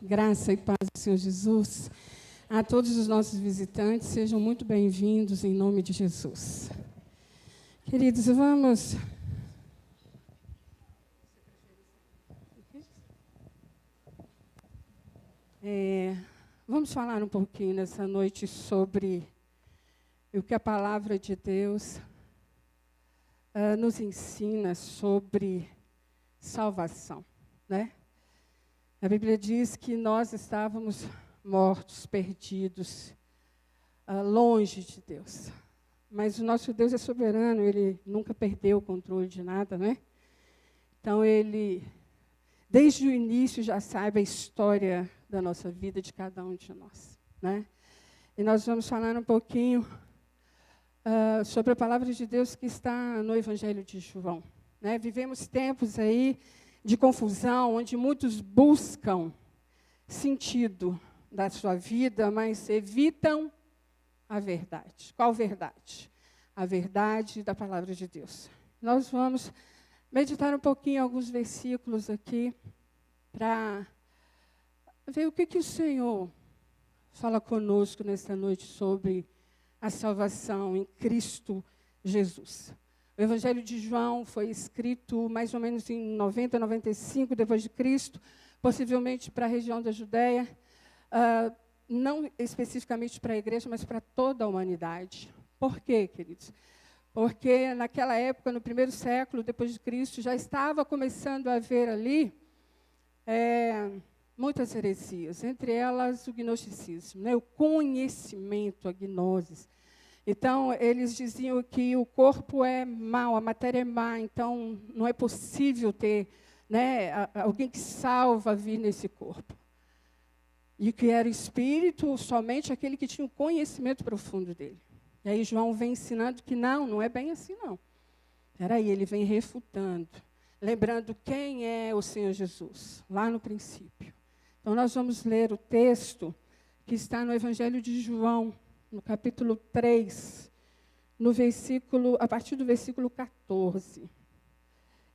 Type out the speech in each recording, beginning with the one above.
Graça e paz do Senhor Jesus. A todos os nossos visitantes, sejam muito bem-vindos em nome de Jesus. Queridos, vamos falar um pouquinho nessa noite sobre o que a palavra de Deus nos ensina sobre salvação, né? A Bíblia diz que nós estávamos mortos, perdidos, longe de Deus. Mas o nosso Deus é soberano, Ele nunca perdeu o controle de nada, né? Então, Ele, desde o início, já sabe a história da nossa vida, de cada um de nós, né? E nós vamos falar um pouquinho sobre a palavra de Deus que está no Evangelho de João, né? Vivemos tempos aí de confusão, onde muitos buscam sentido da sua vida, mas evitam a verdade. Qual verdade? A verdade da palavra de Deus. Nós vamos meditar um pouquinho alguns versículos aqui para ver o que o Senhor fala conosco nesta noite sobre a salvação em Cristo Jesus. O Evangelho de João foi escrito mais ou menos em 90, 95 depois de Cristo, possivelmente para a região da Judéia, não especificamente para a igreja, mas para toda a humanidade. Por quê, queridos? Porque naquela época, no primeiro século depois de Cristo, já estava começando a haver ali muitas heresias, entre elas o gnosticismo, né? O conhecimento, a gnoses. Então, eles diziam que o corpo é mau, a matéria é má, então não é possível ter, né, alguém que salva vir nesse corpo. E que era espírito somente aquele que tinha o conhecimento profundo dele. E aí João vem ensinando que não é bem assim, não. Peraí, ele vem refutando, lembrando quem é o Senhor Jesus, lá no princípio. Então, nós vamos ler o texto que está no Evangelho de João, no capítulo 3, a partir do versículo 14.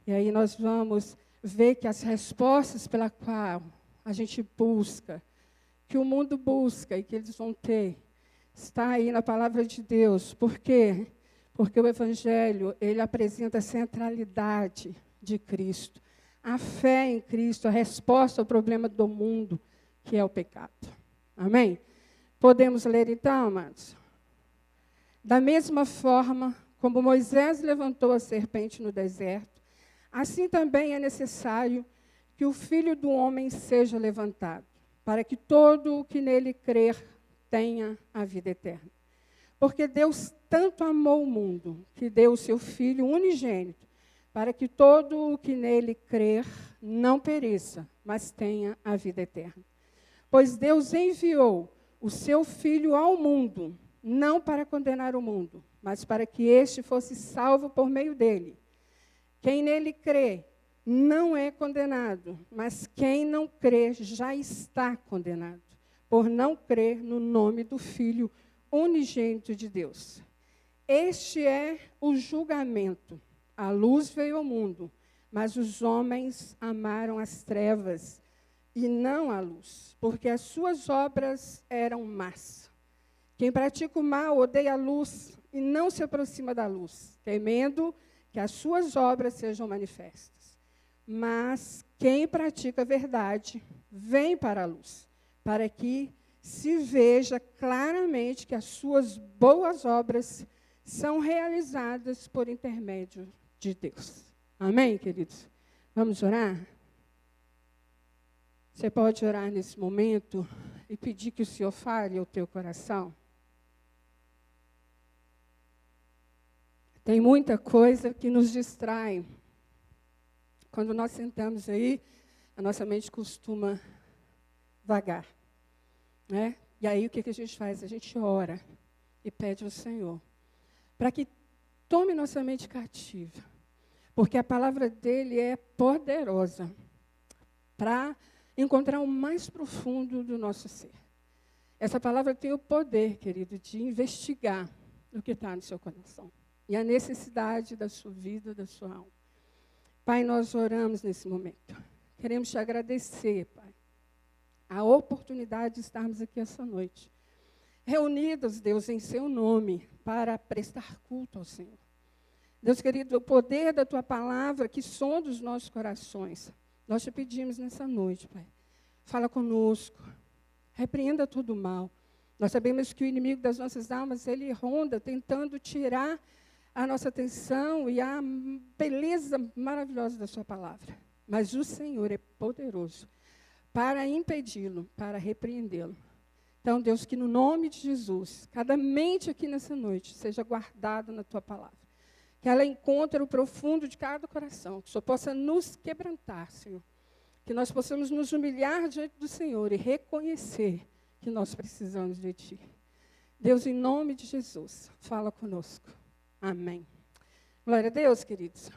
E aí nós vamos ver que as respostas pela qual a gente busca, que o mundo busca e que eles vão ter, está aí na palavra de Deus. Por quê? Porque o Evangelho, ele apresenta a centralidade de Cristo, a fé em Cristo, a resposta ao problema do mundo, que é o pecado. Amém? Podemos ler então, amados? Da mesma forma como Moisés levantou a serpente no deserto, assim também é necessário que o Filho do Homem seja levantado, para que todo o que nele crer tenha a vida eterna. Porque Deus tanto amou o mundo, que deu o seu Filho unigênito, para que todo o que nele crer não pereça, mas tenha a vida eterna. Pois Deus enviou o seu Filho ao mundo, não para condenar o mundo, mas para que este fosse salvo por meio dele. Quem nele crê não é condenado, mas quem não crê já está condenado, por não crer no nome do Filho unigênito de Deus. Este é o julgamento. A luz veio ao mundo, mas os homens amaram as trevas e não a luz, porque as suas obras eram más. Quem pratica o mal odeia a luz e não se aproxima da luz, temendo que as suas obras sejam manifestas. Mas quem pratica a verdade vem para a luz, para que se veja claramente que as suas boas obras são realizadas por intermédio de Deus. Amém, queridos? Vamos orar? Você pode orar nesse momento e pedir que o Senhor fale ao teu coração? Tem muita coisa que nos distrai. Quando nós sentamos aí, a nossa mente costuma vagar, né? E aí o que a gente faz? A gente ora e pede ao Senhor para que tome nossa mente cativa, porque a palavra dele é poderosa para encontrar o mais profundo do nosso ser. Essa palavra tem o poder, querido, de investigar o que está no seu coração e a necessidade da sua vida, da sua alma. Pai, nós oramos nesse momento. Queremos te agradecer, Pai, a oportunidade de estarmos aqui essa noite, reunidos, Deus, em seu nome, para prestar culto ao Senhor. Deus querido, o poder da tua palavra que sonda os nossos corações, nós te pedimos nessa noite, Pai. Fala conosco, repreenda todo o mal. Nós sabemos que o inimigo das nossas almas, ele ronda, tentando tirar a nossa atenção e a beleza maravilhosa da sua palavra. Mas o Senhor é poderoso para impedi-lo, para repreendê-lo. Então, Deus, que no nome de Jesus, cada mente aqui nessa noite seja guardada na tua palavra. Que ela encontre o profundo de cada coração, que o Senhor possa nos quebrantar, Senhor. Que nós possamos nos humilhar diante do Senhor e reconhecer que nós precisamos de Ti. Deus, em nome de Jesus, fala conosco. Amém. Glória a Deus, queridos.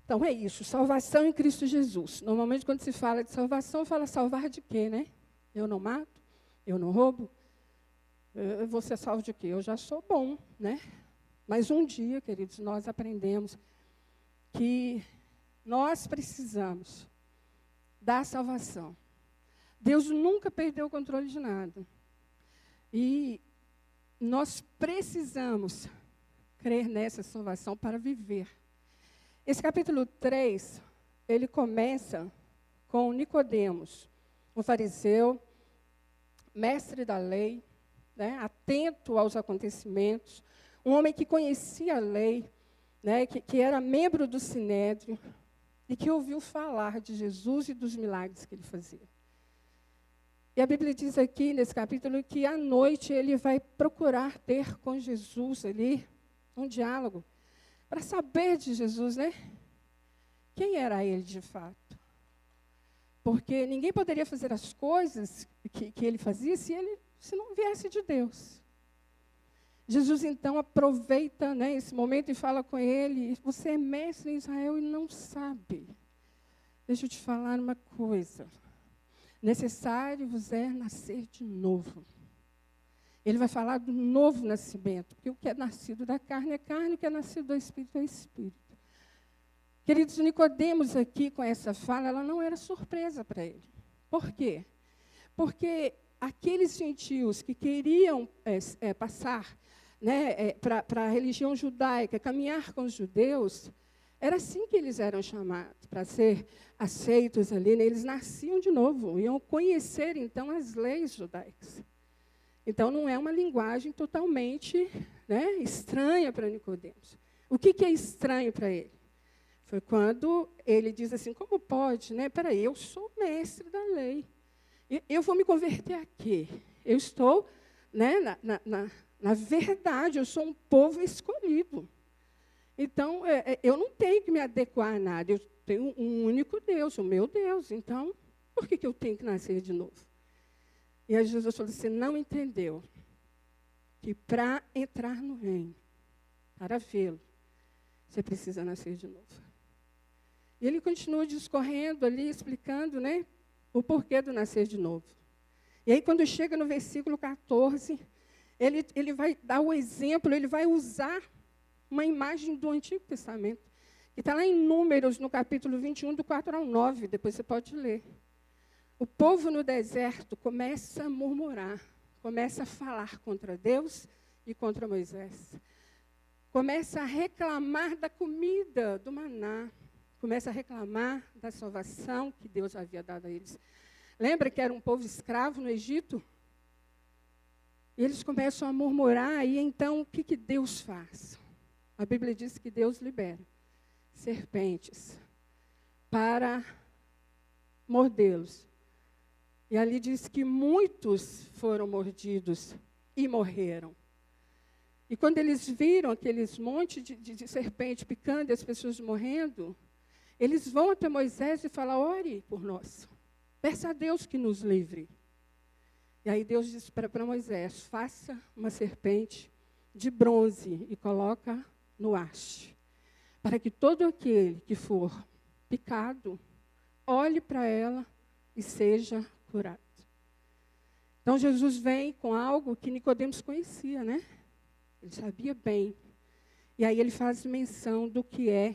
Então é isso, salvação em Cristo Jesus. Normalmente quando se fala de salvação, fala salvar de quê, né? Eu não mato, eu não roubo. Eu vou ser salvo de quê? Eu já sou bom, né? Mas um dia, queridos, nós aprendemos que nós precisamos da salvação. Deus nunca perdeu o controle de nada. E nós precisamos crer nessa salvação para viver. Esse capítulo 3, ele começa com Nicodemos, um fariseu, mestre da lei, né, atento aos acontecimentos, um homem que conhecia a lei, né, que era membro do Sinédrio e que ouviu falar de Jesus e dos milagres que ele fazia. E a Bíblia diz aqui, nesse capítulo, que à noite ele vai procurar ter com Jesus ali um diálogo, para saber de Jesus, né? Quem era ele de fato? Porque ninguém poderia fazer as coisas que ele fazia se não viesse de Deus. Jesus, então, aproveita, né, esse momento e fala com ele, você é mestre em Israel e não sabe. Deixa eu te falar uma coisa. Necessário vos é nascer de novo. Ele vai falar do novo nascimento, porque o que é nascido da carne é carne, o que é nascido do Espírito é Espírito. Queridos, Nicodemos aqui, com essa fala, ela não era surpresa para ele. Por quê? Porque aqueles gentios que queriam passar, né, para a religião judaica, caminhar com os judeus, era assim que eles eram chamados, para ser aceitos ali, né? Eles nasciam de novo, iam conhecer, então, as leis judaicas. Então, não é uma linguagem totalmente, né, estranha para Nicodemos. O que é estranho para ele? Foi quando ele diz assim, como pode, né? Peraí, eu sou mestre da lei. Eu vou me converter a quê? Eu estou, né, na verdade, eu sou um povo escolhido. Então, eu não tenho que me adequar a nada. Eu tenho um único Deus, o meu Deus. Então, por que eu tenho que nascer de novo? E aí Jesus falou, você não entendeu que para entrar no reino, para vê-lo, você precisa nascer de novo. E ele continua discorrendo ali, explicando, né, o porquê do nascer de novo. E aí, quando chega no versículo 14, ele vai dar o exemplo, ele vai usar uma imagem do Antigo Testamento, que está lá em Números, no capítulo 21, do 4 ao 9, depois você pode ler. O povo no deserto começa a murmurar, começa a falar contra Deus e contra Moisés. Começa a reclamar da comida, do maná. Começa a reclamar da salvação que Deus havia dado a eles. Lembra que era um povo escravo no Egito? E eles começam a murmurar, e então o que Deus faz? A Bíblia diz que Deus libera serpentes para mordê-los. E ali diz que muitos foram mordidos e morreram. E quando eles viram aqueles montes de serpente picando e as pessoas morrendo, eles vão até Moisés e falam, ore por nós. Peça a Deus que nos livre. E aí Deus disse para Moisés, faça uma serpente de bronze e coloca no haste, para que todo aquele que for picado, olhe para ela e seja curado. Então Jesus vem com algo que Nicodemos conhecia, né? Ele sabia bem. E aí ele faz menção do que é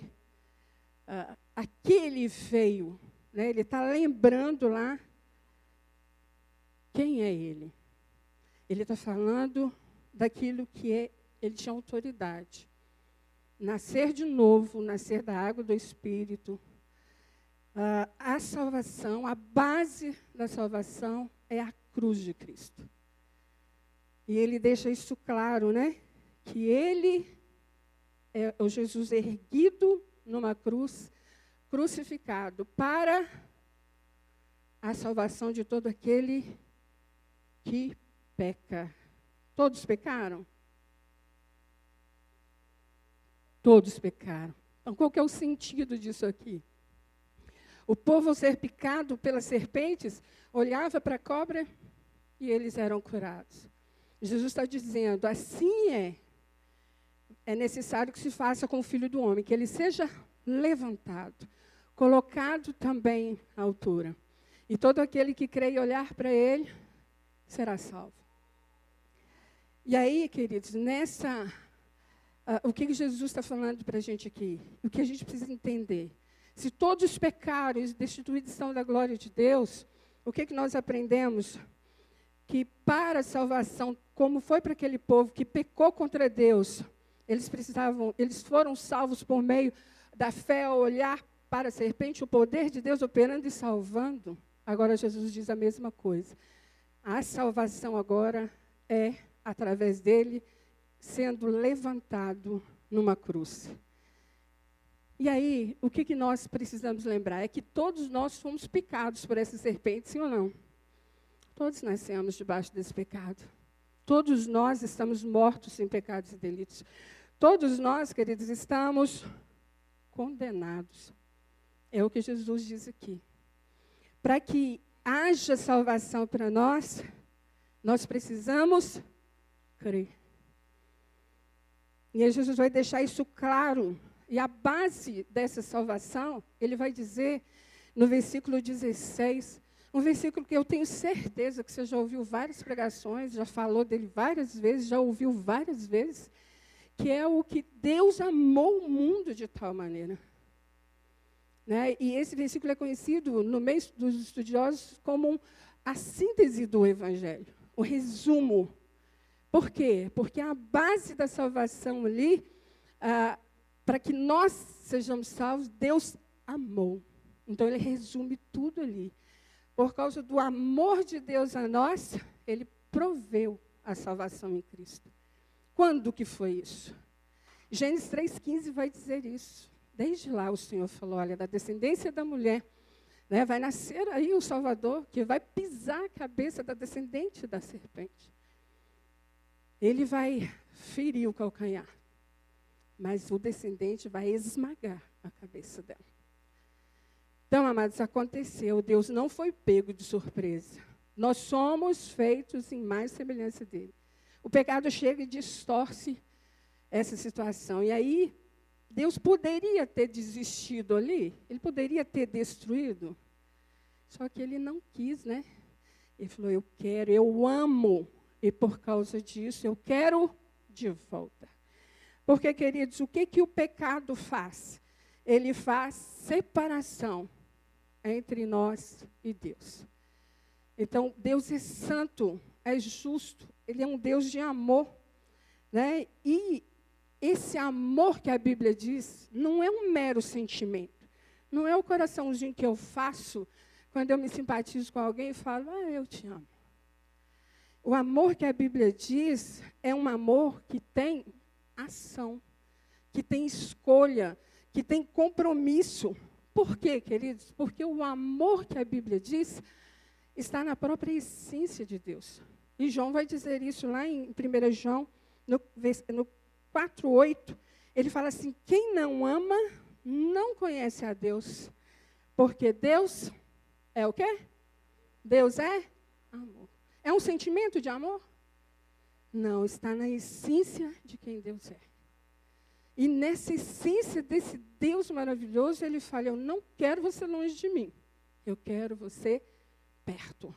aquele veio, né? Ele está lembrando lá quem é ele? Ele está falando daquilo que ele tinha autoridade. Nascer de novo, nascer da água do Espírito. A salvação, a base da salvação é a cruz de Cristo. E ele deixa isso claro, né? Que ele é o Jesus erguido numa cruz, crucificado, para a salvação de todo aquele que peca. Todos pecaram? Todos pecaram. Então, qual que é o sentido disso aqui? O povo, ao ser picado pelas serpentes, olhava para a cobra e eles eram curados. Jesus está dizendo, assim é necessário que se faça com o Filho do Homem, que ele seja levantado, colocado também à altura. E todo aquele que crê e olhar para ele, será salvo. E aí, queridos, o que Jesus está falando para a gente aqui? O que a gente precisa entender? Se todos pecaram e destituídos são da glória de Deus, o que nós aprendemos? Que para a salvação, como foi para aquele povo que pecou contra Deus, eles foram salvos por meio da fé ao olhar para a serpente, o poder de Deus operando e salvando. Agora Jesus diz a mesma coisa. A salvação agora é através dele sendo levantado numa cruz. E aí, o que nós precisamos lembrar? É que todos nós fomos picados por essa serpente, sim ou não? Todos nascemos debaixo desse pecado. Todos nós estamos mortos em pecados e delitos. Todos nós, queridos, estamos condenados. É o que Jesus diz aqui. Para que haja salvação para nós, nós precisamos crer. E aí Jesus vai deixar isso claro. E a base dessa salvação, ele vai dizer no versículo 16, um versículo que eu tenho certeza que você já ouviu várias pregações, já falou dele várias vezes, já ouviu várias vezes, que é o que Deus amou o mundo de tal maneira. Né? E esse versículo é conhecido no meio dos estudiosos como a síntese do Evangelho, o resumo. Por quê? Porque a base da salvação ali, para que nós sejamos salvos, Deus amou. Então, ele resume tudo ali. Por causa do amor de Deus a nós, ele proveu a salvação em Cristo. Quando que foi isso? Gênesis 3,15 vai dizer isso. Desde lá o Senhor falou, olha, da descendência da mulher, né, vai nascer aí o Salvador, que vai pisar a cabeça da descendente da serpente. Ele vai ferir o calcanhar, mas o descendente vai esmagar a cabeça dela. Então, amados, aconteceu. Deus não foi pego de surpresa. Nós somos feitos em mais semelhança dele. O pecado chega e distorce essa situação. E aí, Deus poderia ter desistido ali. Ele poderia ter destruído. Só que ele não quis, né? Ele falou, eu amo. E por causa disso, eu quero de volta. Porque, queridos, o que o pecado faz? Ele faz separação entre nós e Deus. Então, Deus é santo, é justo, ele é um Deus de amor. Né? E esse amor que a Bíblia diz, não é um mero sentimento. Não é o coraçãozinho que eu faço quando eu me simpatizo com alguém e falo, eu te amo. O amor que a Bíblia diz é um amor que tem ação, que tem escolha, que tem compromisso. Por quê, queridos? Porque o amor que a Bíblia diz está na própria essência de Deus. E João vai dizer isso lá em 1 João, no 4:8. Ele fala assim, quem não ama, não conhece a Deus. Porque Deus é o quê? Deus é amor. É um sentimento de amor? Não, está na essência de quem Deus é. E nessa essência desse Deus maravilhoso, ele fala, eu não quero você longe de mim. Eu quero você perto.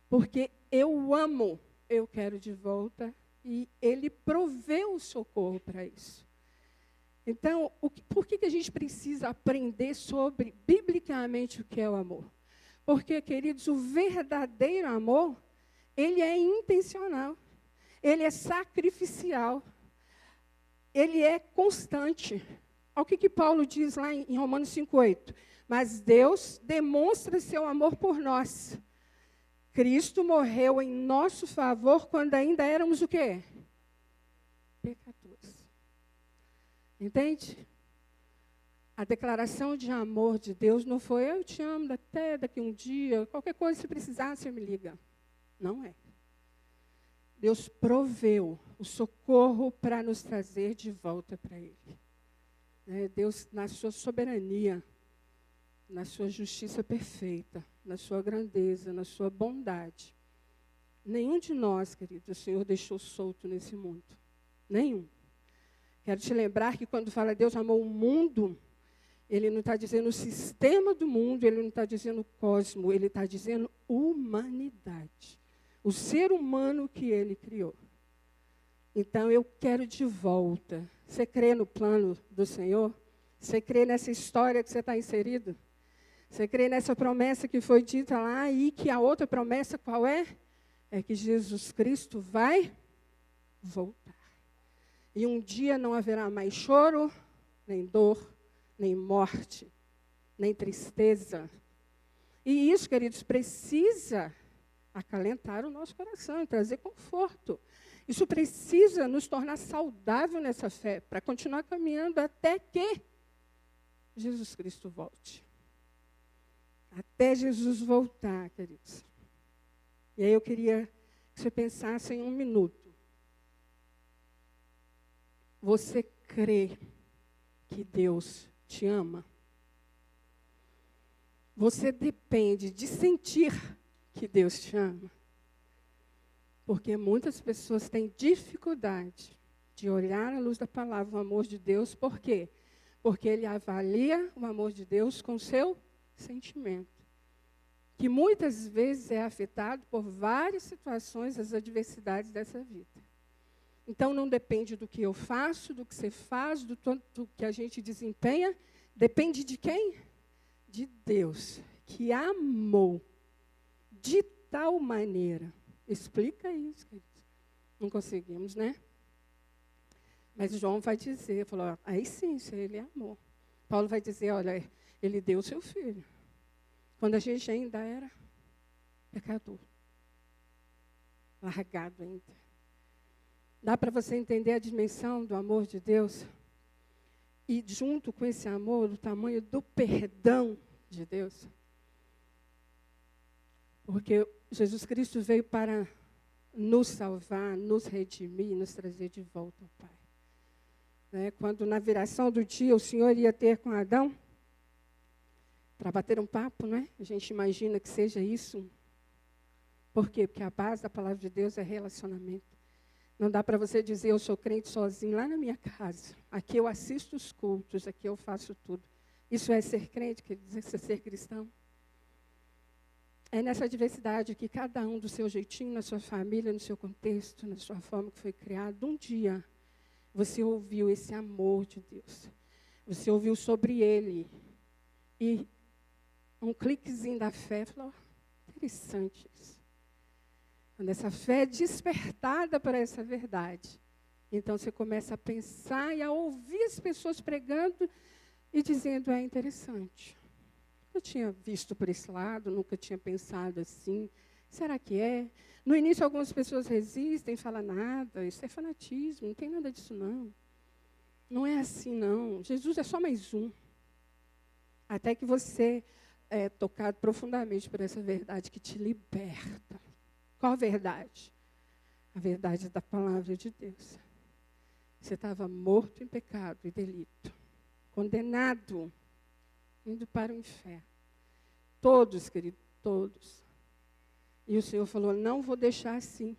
Porque eu amo, eu quero de volta. E ele proveu o socorro para isso. Então, por que a gente precisa aprender sobre, biblicamente, o que é o amor? Porque, queridos, o verdadeiro amor, ele é intencional, ele é sacrificial, ele é constante. Olha o que Paulo diz lá em Romanos 5,8. Mas Deus demonstra seu amor por nós. Cristo morreu em nosso favor quando ainda éramos o quê? Pecadores. Entende? A declaração de amor de Deus não foi, eu te amo até daqui um dia, qualquer coisa, se precisar, você me liga. Não é. Deus proveu o socorro para nos trazer de volta para Ele. Deus, na sua soberania, na sua justiça perfeita, na sua grandeza, na sua bondade. Nenhum de nós, querido, o Senhor deixou solto nesse mundo. Nenhum. Quero te lembrar que quando fala Deus amou o mundo, Ele não está dizendo o sistema do mundo, Ele não está dizendo o cosmo, Ele está dizendo humanidade. O ser humano que Ele criou. Então, eu quero de volta. Você crê no plano do Senhor? Você crê nessa história que você está inserido? Você crê nessa promessa que foi dita lá e que a outra promessa qual é? É que Jesus Cristo vai voltar. E um dia não haverá mais choro, nem dor, nem morte, nem tristeza. E isso, queridos, precisa acalentar o nosso coração e trazer conforto. Isso precisa nos tornar saudável nessa fé, para continuar caminhando até que Jesus Cristo volte. Até Jesus voltar, queridos. E aí eu queria que você pensasse em um minuto. Você crê que Deus te ama? Você depende de sentir que Deus te ama? Porque muitas pessoas têm dificuldade de olhar à luz da palavra o amor de Deus. Por quê? Porque ele avalia o amor de Deus com o seu sentimento. Que muitas vezes é afetado por várias situações, as adversidades dessa vida. Então, não depende do que eu faço, do que você faz, do que a gente desempenha. Depende de quem? De Deus, que amou de tal maneira. Explica isso, queridos. Não conseguimos, né? Mas João vai dizer, falou, aí sim, isso ele é amor. Paulo vai dizer, olha, ele deu o seu filho. Quando a gente ainda era pecador. Largado ainda. Dá para você entender a dimensão do amor de Deus? E junto com esse amor, o tamanho do perdão de Deus? Porque Jesus Cristo veio para nos salvar, nos redimir, nos trazer de volta ao Pai. Quando na viração do dia o Senhor ia ter com Adão, para bater um papo, né? A gente imagina que seja isso. Por quê? Porque a base da palavra de Deus é relacionamento. Não dá para você dizer, eu sou crente sozinho lá na minha casa. Aqui eu assisto os cultos, aqui eu faço tudo. Isso é ser crente, quer dizer, ser cristão? É nessa diversidade que cada um do seu jeitinho, na sua família, no seu contexto, na sua forma que foi criado, um dia você ouviu esse amor de Deus. Você ouviu sobre Ele. E um cliquezinho da fé, falou, interessante isso. Quando essa fé é despertada para essa verdade, então você começa a pensar e a ouvir as pessoas pregando e dizendo, é interessante. Eu tinha visto por esse lado, nunca tinha pensado assim. Será que é? No início, algumas pessoas resistem, falam nada, isso é fanatismo, não tem nada disso, não. Não é assim, não. Jesus é só mais um. Até que você é tocado profundamente por essa verdade que te liberta. Qual a verdade? A verdade da palavra de Deus. Você estava morto em pecado e delito, condenado, indo para o inferno. Todos, querido, todos. E o Senhor falou, não vou deixar assim.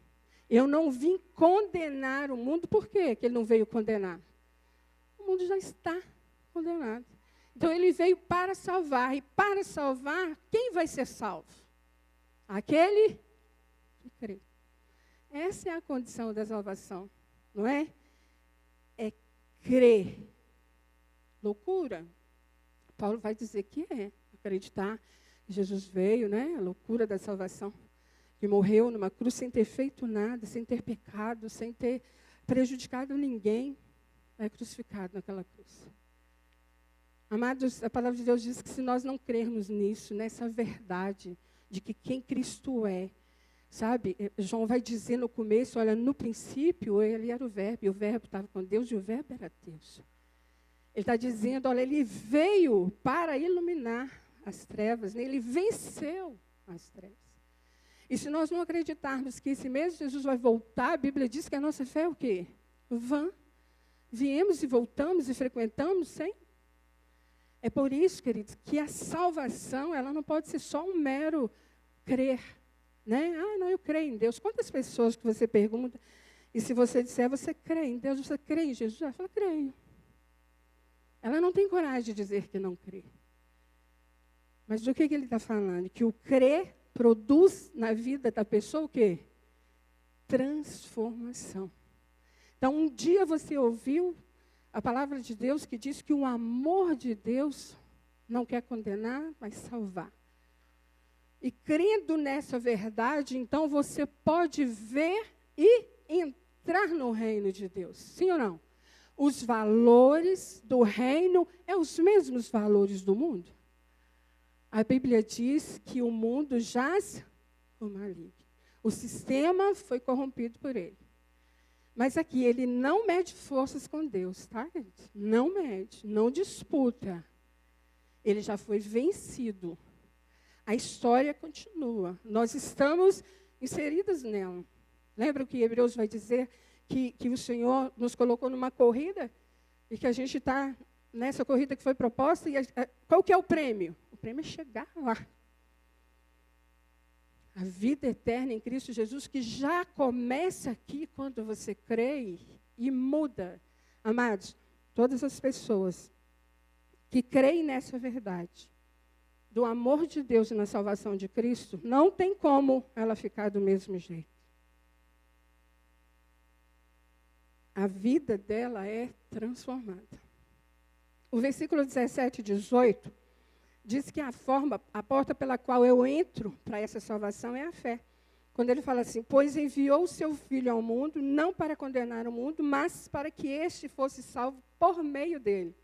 Eu não vim condenar o mundo. Por quê que Ele não veio condenar? O mundo já está condenado. Então, Ele veio para salvar. E para salvar, quem vai ser salvo? Aquele que crê. Essa é a condição da salvação, não é? É crer. Loucura? Paulo vai dizer que é acreditar Jesus veio, né? A loucura da salvação. Que morreu numa cruz sem ter feito nada, sem ter pecado, sem ter prejudicado ninguém. É crucificado naquela cruz. Amados, a palavra de Deus diz que se nós não crermos nisso, nessa verdade de que quem Cristo é, sabe? João vai dizer no começo, olha, no princípio ele era o Verbo, e o Verbo estava com Deus, e o Verbo era Deus. Ele está dizendo, olha, ele veio para iluminar as trevas, né? Ele venceu as trevas. E se nós não acreditarmos que esse mesmo Jesus vai voltar, a Bíblia diz que a nossa fé é o quê? Vã. Viemos e voltamos e frequentamos sem. É por isso, queridos, que a salvação, ela não pode ser só um mero crer. Né? Ah, não, eu creio em Deus. Quantas pessoas que você pergunta, e se você disser, você crê em Deus, você crê em Jesus? Ela fala, creio. Ela não tem coragem de dizer que não crê. Mas do que ele está falando? Que o crer produz na vida da pessoa o quê? Transformação. Então, um dia você ouviu a palavra de Deus que diz que o amor de Deus não quer condenar, mas salvar. E crendo nessa verdade, então você pode ver e entrar no reino de Deus. Sim ou não? Os valores do reino são os mesmos valores do mundo. A Bíblia diz que o mundo jaz no maligno. O sistema foi corrompido por ele. Mas aqui, ele não mede forças com Deus, tá, gente? Não mede, não disputa. Ele já foi vencido. A história continua. Nós estamos inseridas nela. Lembra o que Hebreus vai dizer? Que o Senhor nos colocou numa corrida e que a gente está nessa corrida que foi proposta. E qual que é o prêmio? O prêmio é chegar lá. A vida eterna em Cristo Jesus, que já começa aqui quando você crê e muda. Amados, todas as pessoas que creem nessa verdade, do amor de Deus e na salvação de Cristo, não tem como ela ficar do mesmo jeito. A vida dela é transformada. O versículo 17 e 18 diz que a porta pela qual eu entro para essa salvação é a fé. Quando ele fala assim, pois enviou o seu Filho ao mundo, não para condenar o mundo, mas para que este fosse salvo por meio dele.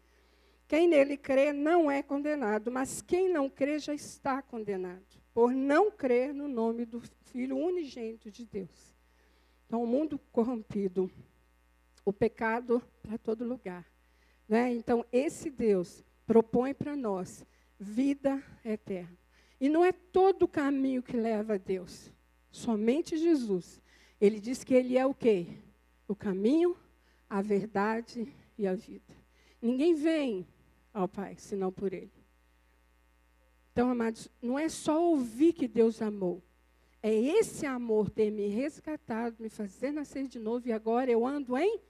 Quem nele crê não é condenado, mas quem não crê já está condenado, por não crer no nome do Filho unigênito de Deus. Então, o mundo corrompido, o pecado para todo lugar. Né? Então, esse Deus propõe para nós vida eterna. E não é todo o caminho que leva a Deus. Somente Jesus. Ele diz que ele é o quê? O caminho, a verdade e a vida. Ninguém vem ao Pai, senão por ele. Então, amados, não é só ouvir que Deus amou. É esse amor ter me resgatado, me fazer nascer de novo, e agora eu ando em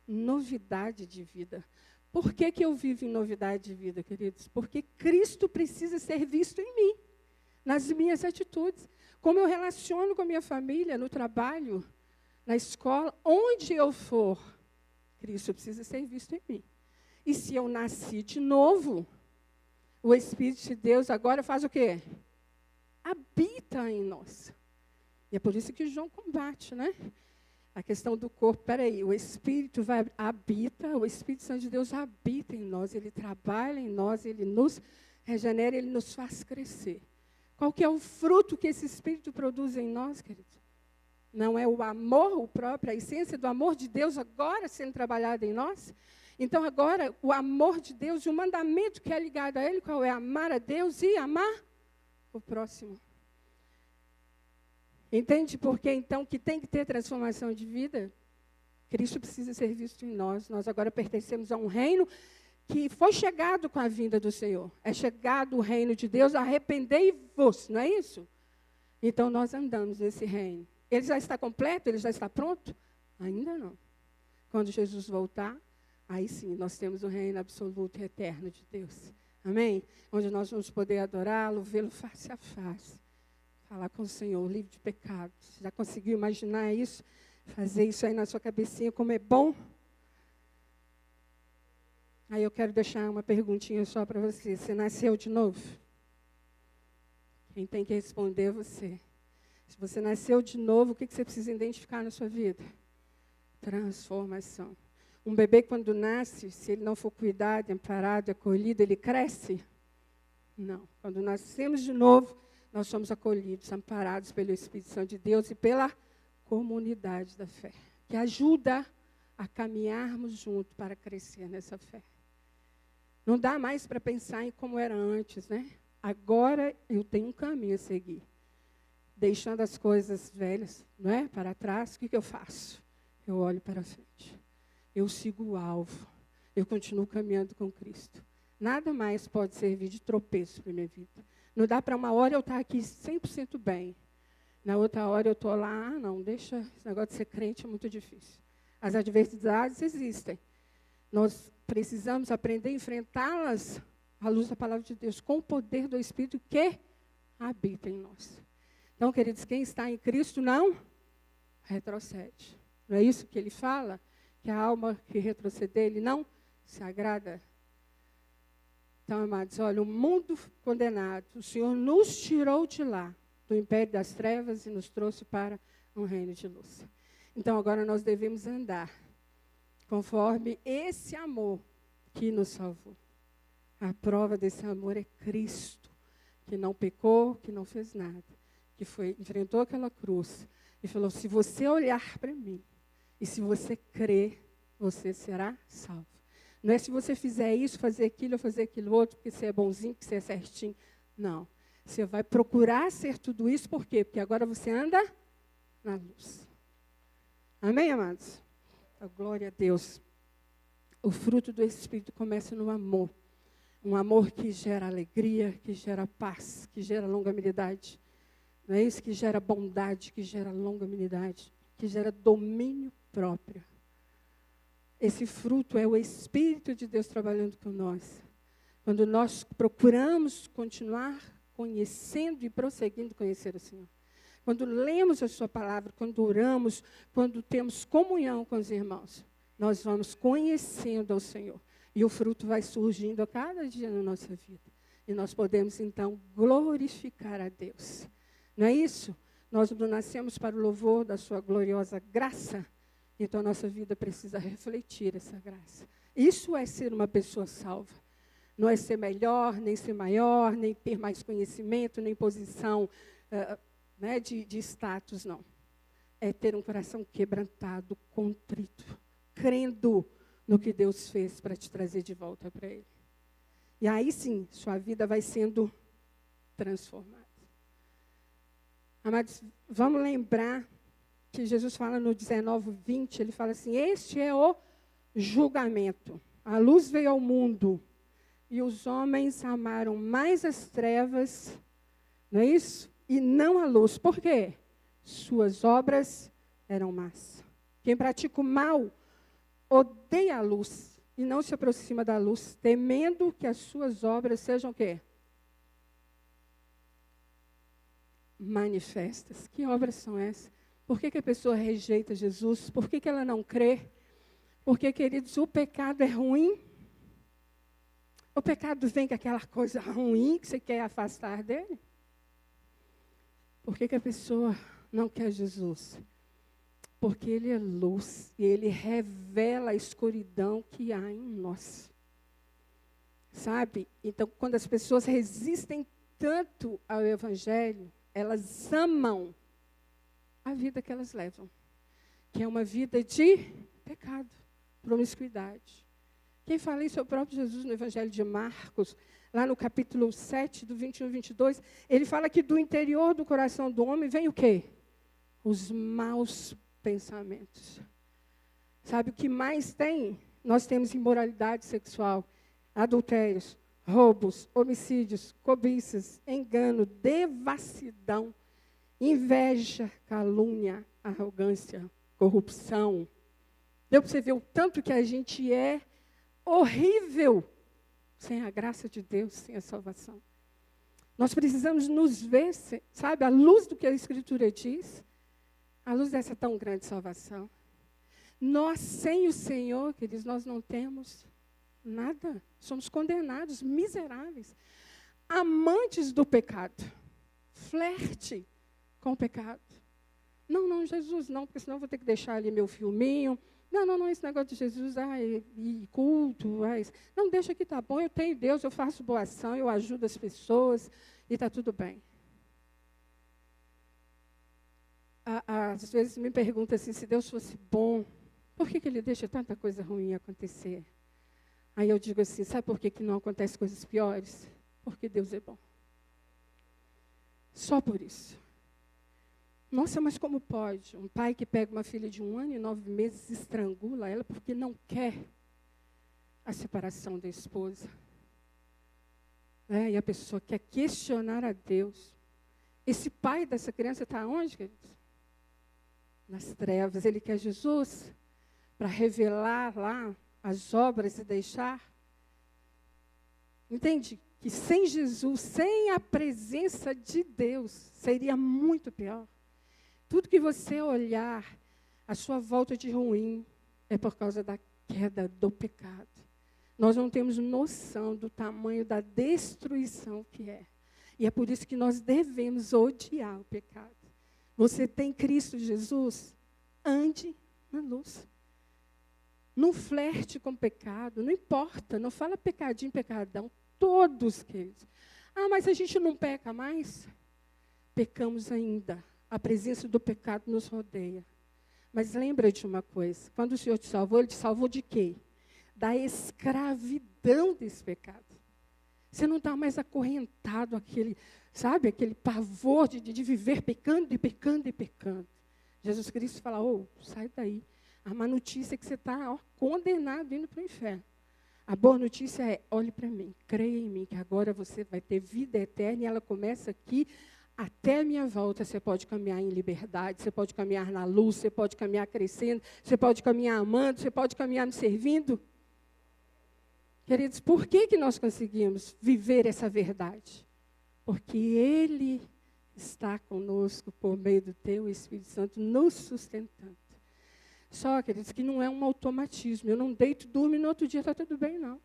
novidade de vida. Por que eu vivo em novidade de vida, queridos? Porque Cristo precisa ser visto em mim, nas minhas atitudes. Como eu relaciono com a minha família, no trabalho, na escola, onde eu for, Cristo precisa ser visto em mim. E se eu nasci de novo, o Espírito de Deus agora faz o quê? Habita em nós. E é por isso que João combate, né? A questão do corpo. Peraí, o Espírito habita, o Espírito Santo de Deus habita em nós, ele trabalha em nós, ele nos regenera, ele nos faz crescer. Qual que é o fruto que esse Espírito produz em nós, queridos? Não é o amor, o próprio, a essência do amor de Deus agora sendo trabalhada em nós? Então, agora, o amor de Deus e o mandamento que é ligado a ele, qual é? Amar a Deus e amar o próximo. Entende por que, então, que tem que ter transformação de vida? Cristo precisa ser visto em nós. Nós agora pertencemos a um reino que foi chegado com a vinda do Senhor. É chegado o reino de Deus, arrependei-vos, não é isso? Então, nós andamos nesse reino. Ele já está completo? Ele já está pronto? Ainda não. Quando Jesus voltar, aí sim, nós temos o reino absoluto e eterno de Deus. Amém? Onde nós vamos poder adorá-lo, vê-lo face a face. Falar com o Senhor, livre de pecados. Já conseguiu imaginar isso? Fazer isso aí na sua cabecinha, como é bom? Aí eu quero deixar uma perguntinha só para você. Você nasceu de novo? Quem tem que responder é você. Se você nasceu de novo, o que você precisa identificar na sua vida? Transformação. Um bebê, quando nasce, se ele não for cuidado, amparado, acolhido, ele cresce? Não. Quando nascemos de novo, nós somos acolhidos, amparados pelo Espírito Santo de Deus e pela comunidade da fé, que ajuda a caminharmos juntos para crescer nessa fé. Não dá mais para pensar em como era antes, né? Agora eu tenho um caminho a seguir. Deixando as coisas velhas, não é, para trás, o que eu faço? Eu olho para frente. Eu sigo o alvo. Eu continuo caminhando com Cristo. Nada mais pode servir de tropeço para a minha vida. Não dá para uma hora eu estar aqui 100% bem. Na outra hora eu estou lá, não, deixa, esse negócio de ser crente é muito difícil. As adversidades existem. Nós precisamos aprender a enfrentá-las à luz da palavra de Deus, com o poder do Espírito que habita em nós. Então, queridos, quem está em Cristo não retrocede. Não é isso que ele fala? Que a alma que retroceder, ele não se agrada. Então, amados, olha, o mundo condenado, o Senhor nos tirou de lá, do império das trevas, e nos trouxe para um reino de luz. Então, agora nós devemos andar conforme esse amor que nos salvou. A prova desse amor é Cristo, que não pecou, que não fez nada, que enfrentou aquela cruz e falou, se você olhar para mim, e se você crer, você será salvo. Não é se você fizer isso, fazer aquilo, ou fazer aquilo outro, porque você é bonzinho, porque você é certinho. Não. Você vai procurar ser tudo isso, por quê? Porque agora você anda na luz. Amém, amados? A glória a Deus. O fruto do Espírito começa no amor. Um amor que gera alegria, que gera paz, que gera longanimidade. Não é isso? Que gera bondade, que gera longanimidade, que gera domínio próprio. Esse fruto é o Espírito de Deus trabalhando com nós. Quando nós procuramos continuar conhecendo e prosseguindo conhecer o Senhor. Quando lemos a sua palavra, quando oramos, quando temos comunhão com os irmãos, nós vamos conhecendo ao Senhor. E o fruto vai surgindo a cada dia na nossa vida. E nós podemos, então, glorificar a Deus. Não é isso? Nós não nascemos para o louvor da sua gloriosa graça. Então, a nossa vida precisa refletir essa graça. Isso é ser uma pessoa salva. Não é ser melhor, nem ser maior, nem ter mais conhecimento, nem posição de status, não. É ter um coração quebrantado, contrito, crendo no que Deus fez para te trazer de volta para Ele. E aí sim, sua vida vai sendo transformada. Amados, vamos lembrar que Jesus fala no 19:20, ele fala assim, este é o julgamento. A luz veio ao mundo e os homens amaram mais as trevas, não é isso? E não a luz. Por quê? Suas obras eram más. Quem pratica o mal odeia a luz e não se aproxima da luz, temendo que as suas obras sejam o quê? Manifestas. Que obras são essas? Por que a pessoa rejeita Jesus? Por que ela não crê? Porque, queridos, o pecado é ruim. O pecado vem com aquela coisa ruim que você quer afastar dele. Por que a pessoa não quer Jesus? Porque Ele é luz e Ele revela a escuridão que há em nós. Sabe? Então, quando as pessoas resistem tanto ao Evangelho, elas amam a vida que elas levam, que é uma vida de pecado, promiscuidade. Quem fala isso é o próprio Jesus no Evangelho de Marcos, lá no capítulo 7, do 21 e 22, ele fala que do interior do coração do homem vem o quê? Os maus pensamentos. Sabe o que mais tem? Nós temos imoralidade sexual, adultérios, roubos, homicídios, cobiças, engano, devassidão, inveja, calúnia, arrogância, corrupção. Deu para você ver o tanto que a gente é horrível sem a graça de Deus, sem a salvação. Nós precisamos nos ver, sabe, à luz do que a Escritura diz, à luz dessa tão grande salvação. Nós, sem o Senhor, queridos, nós não temos nada. Somos condenados, miseráveis, amantes do pecado. flerte com o pecado. Não, Jesus, não, porque senão eu vou ter que deixar ali meu filminho. Não, esse negócio de Jesus, e culto, não, deixa que tá bom, eu tenho Deus, eu faço boa ação, eu ajudo as pessoas, e está tudo bem. Às vezes me perguntam assim, se Deus fosse bom, por que Ele deixa tanta coisa ruim acontecer? Aí eu digo assim, sabe por que não acontecem coisas piores? Porque Deus é bom. Só por isso. Nossa, mas como pode? Um pai que pega uma filha de 1 ano e 9 meses e estrangula ela porque não quer a separação da esposa. E a pessoa quer questionar a Deus. Esse pai dessa criança está onde, queridos? Nas trevas. Ele quer Jesus para revelar lá as obras e deixar. Entende? Que sem Jesus, sem a presença de Deus, seria muito pior. Tudo que você olhar, a sua volta de ruim, é por causa da queda do pecado. Nós não temos noção do tamanho da destruição que é. E é por isso que nós devemos odiar o pecado. Você tem Cristo Jesus? Ande na luz. Não flerte com o pecado, não importa, não fala pecadinho, pecadão. Todos, queridos. Mas a gente não peca mais? Pecamos ainda. A presença do pecado nos rodeia. Mas lembra de uma coisa, quando o Senhor te salvou, Ele te salvou de quê? Da escravidão desse pecado. Você não está mais acorrentado àquele, sabe, aquele pavor de viver pecando e pecando e pecando. Jesus Cristo fala, sai daí. A má notícia é que você está condenado indo para o inferno. A boa notícia é, olhe para mim, creia em mim, que agora você vai ter vida eterna e ela começa aqui. Até a minha volta, você pode caminhar em liberdade, você pode caminhar na luz, você pode caminhar crescendo, você pode caminhar amando, você pode caminhar me servindo. Queridos, por que nós conseguimos viver essa verdade? Porque Ele está conosco por meio do Teu Espírito Santo, nos sustentando. Só, queridos, que não é um automatismo. Eu não deito, durmo e no outro dia está tudo bem, não.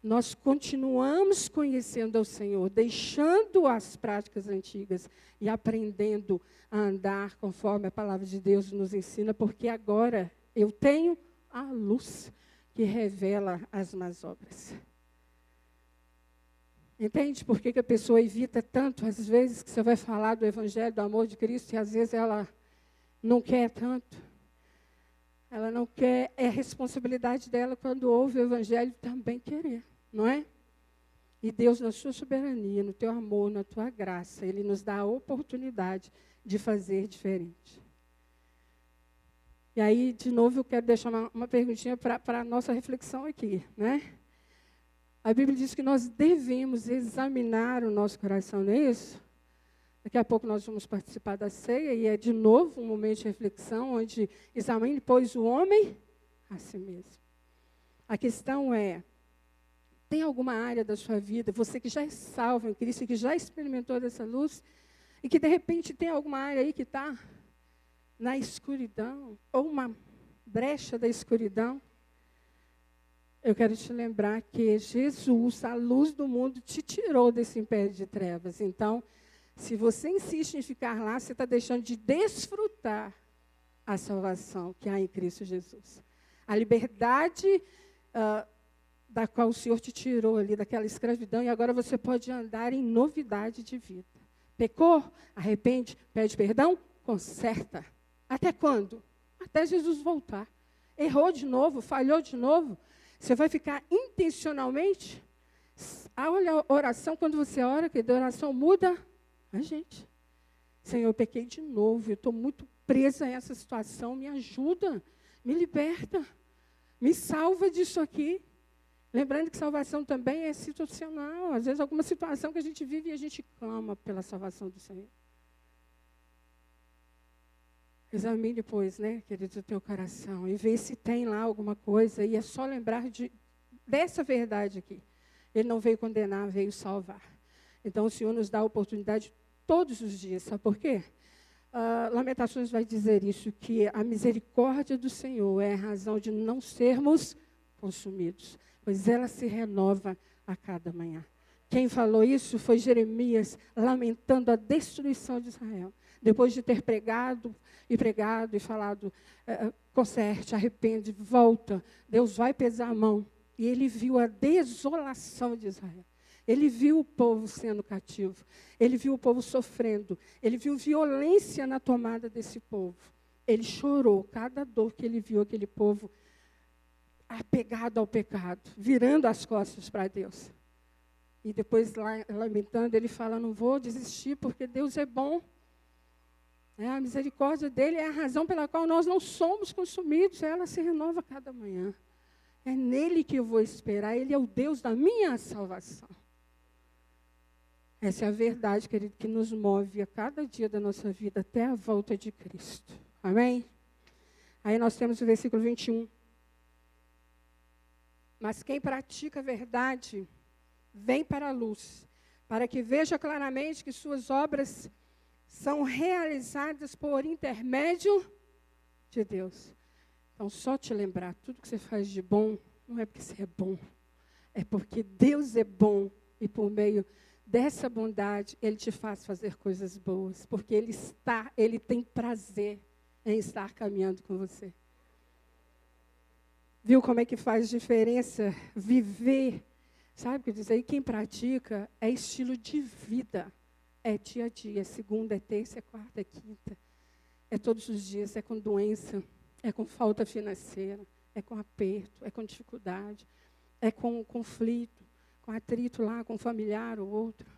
Nós continuamos conhecendo ao Senhor, deixando as práticas antigas e aprendendo a andar conforme a palavra de Deus nos ensina, porque agora eu tenho a luz que revela as más obras. Entende por que a pessoa evita tanto, às vezes, que você vai falar do Evangelho, do amor de Cristo, e às vezes ela não quer tanto? Ela não quer, é responsabilidade dela quando ouve o Evangelho também querer. Não é? E Deus, na sua soberania, no teu amor, na tua graça, Ele nos dá a oportunidade de fazer diferente. E aí, de novo, eu quero deixar uma perguntinha para a nossa reflexão aqui. Né? A Bíblia diz que nós devemos examinar o nosso coração, não é isso? Daqui a pouco nós vamos participar da ceia, e é de novo um momento de reflexão, onde examine, pois, o homem a si mesmo. A questão é, tem alguma área da sua vida, você que já é salvo em Cristo, que já experimentou dessa luz, e que de repente tem alguma área aí que está na escuridão, ou uma brecha da escuridão? Eu quero te lembrar que Jesus, a luz do mundo, te tirou desse império de trevas. Então, se você insiste em ficar lá, você está deixando de desfrutar a salvação que há em Cristo Jesus. A liberdade da qual o Senhor te tirou ali, daquela escravidão, e agora você pode andar em novidade de vida. Pecou? Arrepende? Pede perdão? Conserta. Até quando? Até Jesus voltar. Errou de novo? Falhou de novo? Você vai ficar intencionalmente? Olha a oração, quando você ora, que a oração muda a gente. Senhor, eu pequei de novo, eu estou muito presa a essa situação, me ajuda, me liberta, me salva disso aqui. Lembrando que salvação também é situacional. Às vezes, alguma situação que a gente vive e a gente clama pela salvação do Senhor. Examine, pois, né, querido, o teu coração e vê se tem lá alguma coisa. E é só lembrar dessa verdade aqui. Ele não veio condenar, veio salvar. Então, o Senhor nos dá a oportunidade todos os dias. Sabe por quê? Lamentações vai dizer isso, que a misericórdia do Senhor é a razão de não sermos consumidos, pois ela se renova a cada manhã. Quem falou isso foi Jeremias, lamentando a destruição de Israel. Depois de ter pregado e falado, conserte, arrepende, volta, Deus vai pesar a mão. E ele viu a desolação de Israel. Ele viu o povo sendo cativo. Ele viu o povo sofrendo. Ele viu violência na tomada desse povo. Ele chorou cada dor que ele viu aquele povo apegado ao pecado, virando as costas para Deus. E depois, lamentando, ele fala, não vou desistir, porque Deus é bom. A misericórdia dele é a razão pela qual nós não somos consumidos. Ela se renova cada manhã. É nele que eu vou esperar. Ele é o Deus da minha salvação. Essa é a verdade, querido, que nos move a cada dia da nossa vida até a volta de Cristo. Amém? Aí nós temos o versículo 21. Mas quem pratica a verdade vem para a luz, para que veja claramente que suas obras são realizadas por intermédio de Deus. Então, só te lembrar, tudo que você faz de bom, não é porque você é bom, é porque Deus é bom, e por meio dessa bondade, Ele te faz fazer coisas boas, porque Ele tem prazer em estar caminhando com você. Viu como é que faz diferença viver? Sabe o que diz aí? Quem pratica é estilo de vida. É dia a dia, é segunda, é terça, é quarta, é quinta. É todos os dias, é com doença, é com falta financeira, é com aperto, é com dificuldade, é com conflito, com atrito lá, com um familiar ou outro.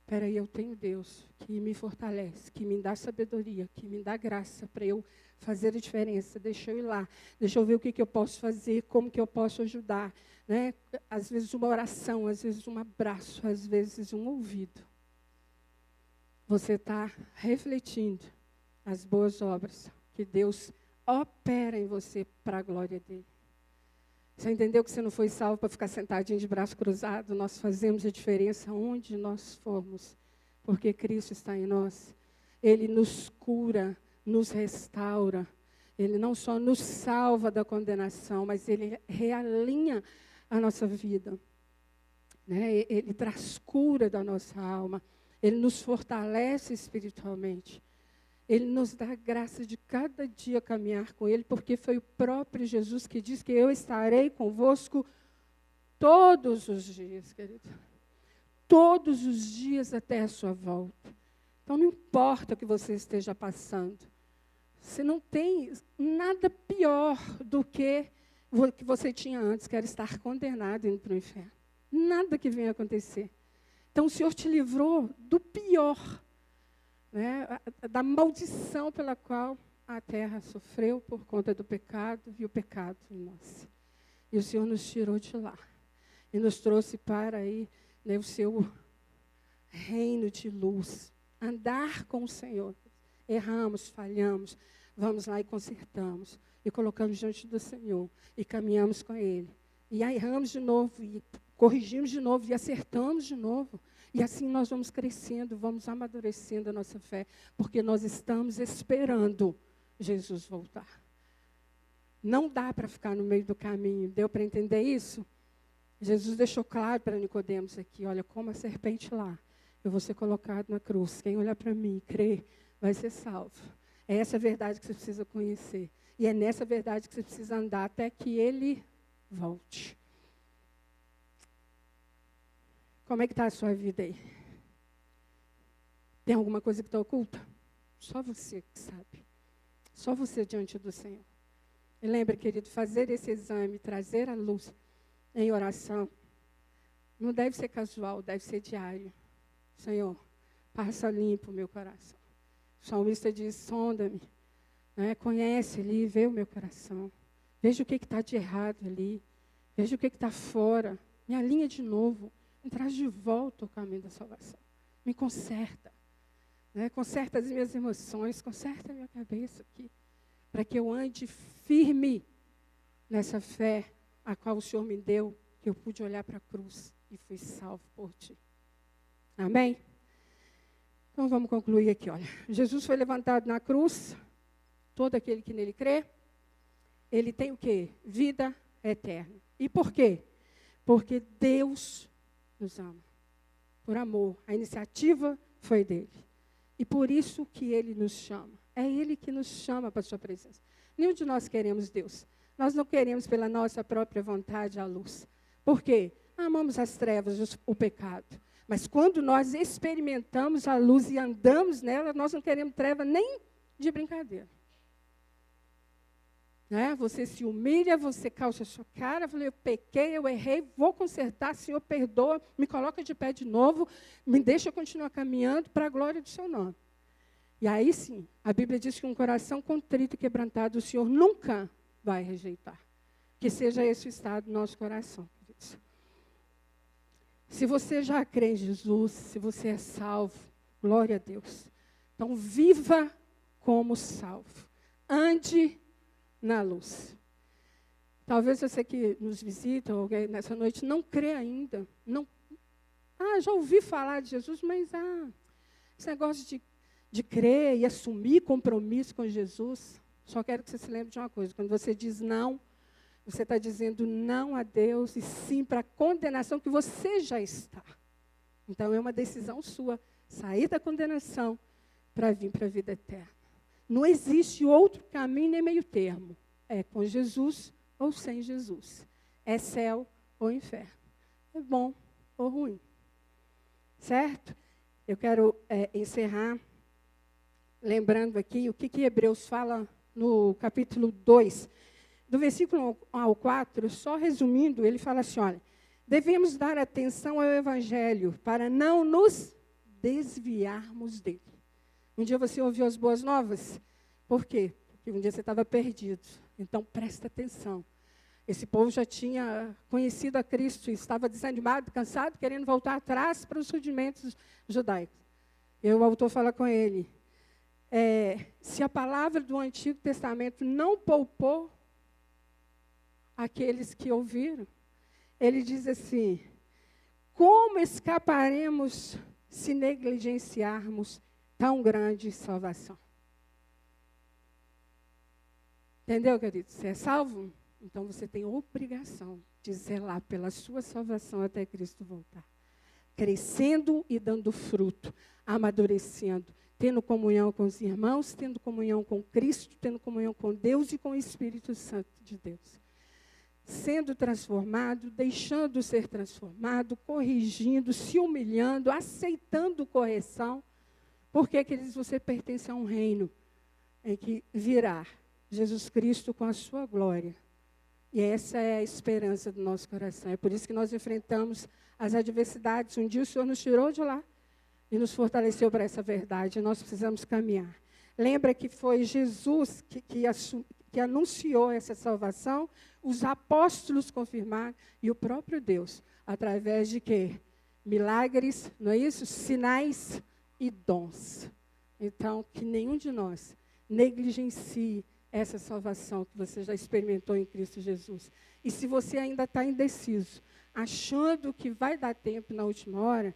Espera aí, eu tenho Deus que me fortalece, que me dá sabedoria, que me dá graça para eu fazer a diferença. Deixa eu ir lá, deixa eu ver o que eu posso fazer, como que eu posso ajudar. Né? Às vezes uma oração, às vezes um abraço, às vezes um ouvido. Você está refletindo as boas obras que Deus opera em você para a glória dele. Você entendeu que você não foi salvo para ficar sentadinho de braço cruzado? Nós fazemos a diferença onde nós formos, porque Cristo está em nós. Ele nos cura, nos restaura. Ele não só nos salva da condenação, mas Ele realinha a nossa vida. Né? Ele traz cura da nossa alma. Ele nos fortalece espiritualmente. Ele nos dá a graça de cada dia caminhar com Ele, porque foi o próprio Jesus que diz que eu estarei convosco todos os dias, querido. Todos os dias até a sua volta. Então, não importa o que você esteja passando. Você não tem nada pior do que o que você tinha antes, que era estar condenado indo para o inferno. Nada que venha acontecer. Então, o Senhor te livrou do pior. Né, da maldição pela qual a terra sofreu por conta do pecado e o pecado em nós. E o Senhor nos tirou de lá e nos trouxe para aí, né, o seu reino de luz. Andar com o Senhor. Erramos, falhamos, vamos lá e consertamos. E colocamos diante do Senhor e caminhamos com Ele. E aí erramos de novo, e corrigimos de novo, e acertamos de novo. E assim nós vamos crescendo, vamos amadurecendo a nossa fé, porque nós estamos esperando Jesus voltar. Não dá para ficar no meio do caminho. Deu para entender isso? Jesus deixou claro para Nicodemos aqui, olha, como a serpente lá, eu vou ser colocado na cruz. Quem olhar para mim e crer, vai ser salvo. É essa verdade que você precisa conhecer. E é nessa verdade que você precisa andar até que Ele volte. Como é que está a sua vida aí? Tem alguma coisa que está oculta? Só você que sabe. Só você diante do Senhor. E lembra, querido, fazer esse exame, trazer a luz em oração, não deve ser casual, deve ser diário. Senhor, passa limpo o meu coração. O salmista diz, sonda-me, né? Conhece ali, vê o meu coração. Veja o que está de errado ali. Veja o que está fora. Me alinha de novo. Me traz de volta o caminho da salvação. Me conserta. Né? Conserta as minhas emoções, conserta a minha cabeça aqui. Para que eu ande firme nessa fé a qual o Senhor me deu, que eu pude olhar para a cruz e fui salvo por ti. Amém? Então vamos concluir aqui, olha. Jesus foi levantado na cruz, todo aquele que nele crê, ele tem o quê? Vida eterna. E por quê? Porque Deus nos ama. por amor. A iniciativa foi dele. E por isso que ele nos chama. É ele que nos chama para a sua presença. Nenhum de nós queremos Deus. Nós não queremos pela nossa própria vontade a luz. Por quê? Amamos as trevas, o pecado. Mas quando nós experimentamos a luz e andamos nela, nós não queremos treva nem de brincadeira. Né? Você se humilha, você calça a sua cara, fala, eu pequei, eu errei, vou consertar, Senhor, perdoa, me coloca de pé de novo, me deixa continuar caminhando para a glória do seu nome. E aí sim, a Bíblia diz que um coração contrito e quebrantado, o Senhor nunca vai rejeitar. Que seja esse o estado do nosso coração, queridos. Se você já crê em Jesus, se você é salvo, glória a Deus. Então, viva como salvo. Ande na luz. Talvez você que nos visita, ou alguém nessa noite, não crê ainda. Não, já ouvi falar de Jesus, mas esse negócio de crer e assumir compromisso com Jesus, só quero que você se lembre de uma coisa. Quando você diz não, você está dizendo não a Deus e sim para a condenação que você já está. Então, é uma decisão sua, sair da condenação para vir para a vida eterna. Não existe outro caminho nem meio termo. É com Jesus ou sem Jesus. É céu ou inferno. É bom ou ruim. Certo? Eu quero encerrar lembrando aqui o que Hebreus fala no capítulo 2. Do versículo 1 ao 4, só resumindo, ele fala assim, olha, devemos dar atenção ao Evangelho para não nos desviarmos dele. Um dia você ouviu as boas novas? Por quê? Porque um dia você estava perdido. Então, presta atenção. Esse povo já tinha conhecido a Cristo e estava desanimado, cansado, querendo voltar atrás para os rudimentos judaicos. E o autor fala com ele, se a palavra do Antigo Testamento não poupou aqueles que ouviram, ele diz assim, como escaparemos se negligenciarmos tão grande salvação? Entendeu, querido? Você é salvo? Então você tem obrigação de zelar pela sua salvação até Cristo voltar. Crescendo e dando fruto, amadurecendo, tendo comunhão com os irmãos, tendo comunhão com Cristo, tendo comunhão com Deus e com o Espírito Santo de Deus. Sendo transformado, deixando ser transformado, corrigindo, se humilhando, aceitando correção, porque, queridos, você pertence a um reino em que virá Jesus Cristo com a sua glória. E essa é a esperança do nosso coração. É por isso que nós enfrentamos as adversidades. Um dia o Senhor nos tirou de lá e nos fortaleceu para essa verdade. E nós precisamos caminhar. Lembra que foi Jesus que anunciou essa salvação, os apóstolos confirmaram, e o próprio Deus, através de quê? Milagres, não é isso? Sinais e dons. Então, que nenhum de nós negligencie essa salvação que você já experimentou em Cristo Jesus. E se você ainda está indeciso, achando que vai dar tempo na última hora,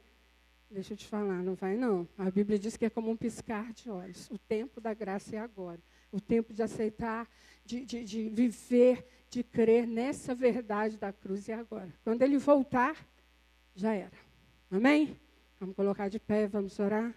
deixa eu te falar, não vai não. A Bíblia diz que é como um piscar de olhos. O tempo da graça é agora. O tempo de aceitar, de viver, de crer nessa verdade da cruz é agora. Quando ele voltar, já era. Amém? Vamos colocar de pé, vamos orar.